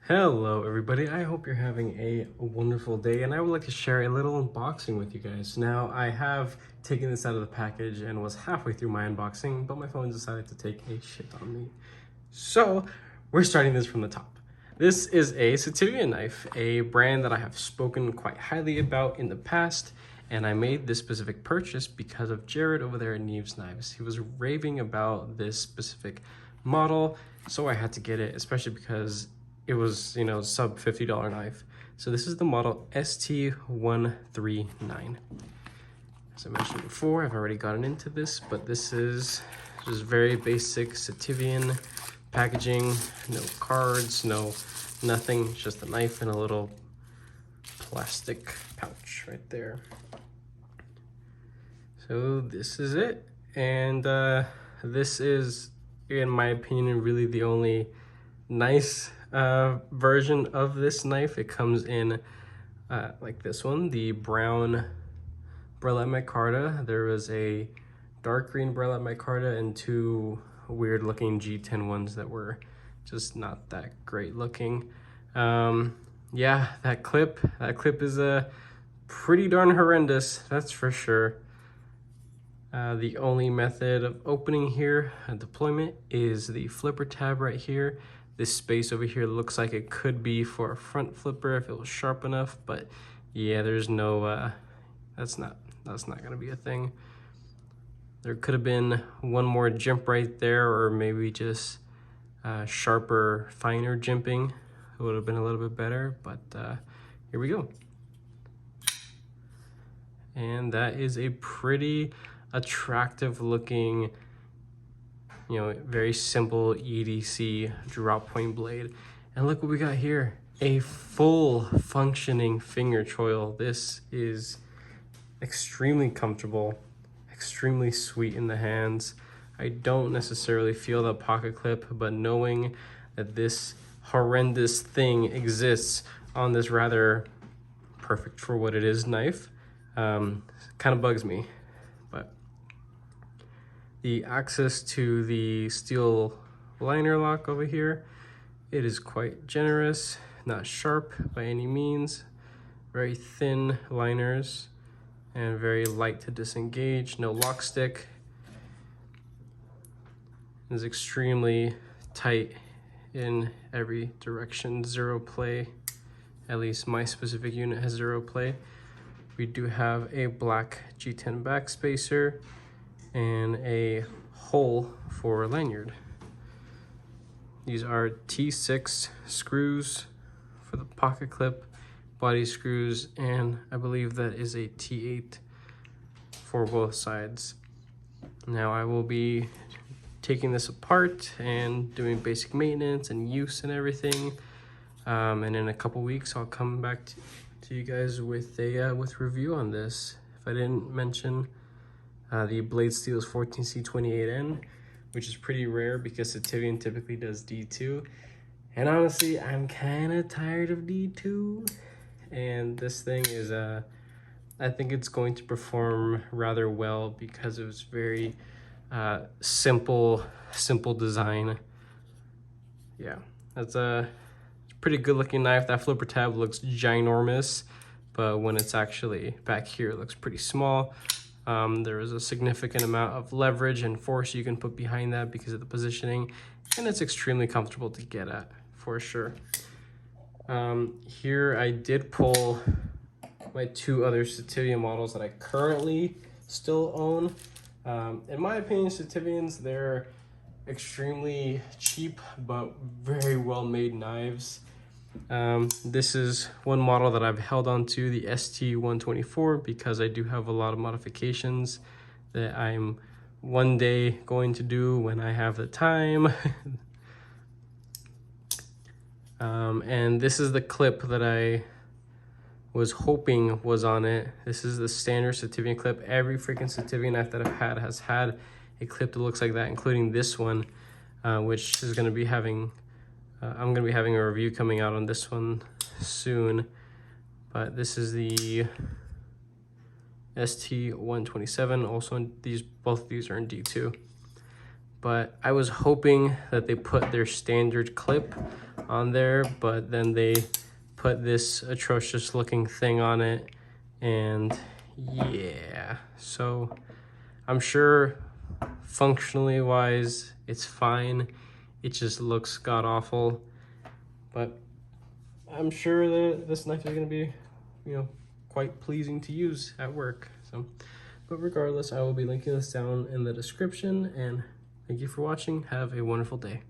Hello everybody, I hope you're having a wonderful day, and I would like to share a little unboxing with you guys. Now, I have taken this out of the package and was halfway through my unboxing, but my phone decided to take a shit on me. So, we're starting this from the top. This is a Sitivien knife, a brand that I have spoken quite highly about in the past, and I made this specific purchase because of Jared over there at Neves Knives. He was raving about this specific model, so I had to get it, especially because it was, sub $50 knife. So this is the model ST-139. As I mentioned before, I've already gotten into this, but this is just very basic Sitivien packaging, no cards, nothing, just a knife and a little plastic pouch right there. So this is it, and this is, in my opinion, really the only nice version of this knife. It comes in like this one, the brown Brillet micarta. There was a dark green Brillet micarta and two weird looking G10 ones that were just not that great looking. Yeah, that clip is pretty darn horrendous, that's for sure. The only method of opening here, deployment, is the flipper tab right here. This space over here looks like it could be for a front flipper if it was sharp enough, but yeah, there's no, that's not gonna be a thing. There could have been one more jump right there, or maybe just sharper, finer jimping. It would have been a little bit better, but here we go. And that is a pretty attractive looking, very simple EDC drop point blade. And look what we got here, a full functioning finger choil. This is extremely comfortable, extremely sweet in the hands. I don't necessarily feel the pocket clip, but knowing that this horrendous thing exists on this rather perfect for what it is knife, kind of bugs me. But the access to the steel liner lock over here, it is quite generous, not sharp by any means, very thin liners and very light to disengage, no lock stick. It is extremely tight in every direction, zero play. At least my specific unit has zero play. We do have a black G10 backspacer and a hole for a lanyard. These are T6 screws for the pocket clip, body screws, and I believe that is a T8 for both sides. Now I will be taking this apart and doing basic maintenance and use and everything. And in a couple weeks, I'll come back to you guys with a review on this. If I didn't mention, the blade steel is 14C28N, which is pretty rare because Sitivien typically does D2. And honestly, I'm kind of tired of D2. And this thing is, I think it's going to perform rather well because it was very simple design. Yeah, that's a pretty good looking knife. That flipper tab looks ginormous, but when it's actually back here, it looks pretty small. There is a significant amount of leverage and force you can put behind that because of the positioning, and it's extremely comfortable to get at, for sure. Here I did pull my two other Sitivien models that I currently still own. In my opinion, Sitiviens, they're extremely cheap but very well made knives. This is one model that I've held on to, the ST-124, because I do have a lot of modifications that I'm one day going to do when I have the time. And this is the clip that I was hoping was on it. This is the standard Sitivien clip. Every freaking Sitivien knife that I've had has had a clip that looks like that, including this one, which is going to be having, I'm going to be having a review coming out on this one soon. But this is the ST-127. Also, both of these are in D2. But I was hoping that they put their standard clip on there, but then they put this atrocious looking thing on it, and yeah, so I'm sure functionally wise it's fine, it just looks god awful, but I'm sure that this knife is going to be, you know, quite pleasing to use at work. So, but regardless, I will be linking this down in the description, and thank you for watching. Have a wonderful day.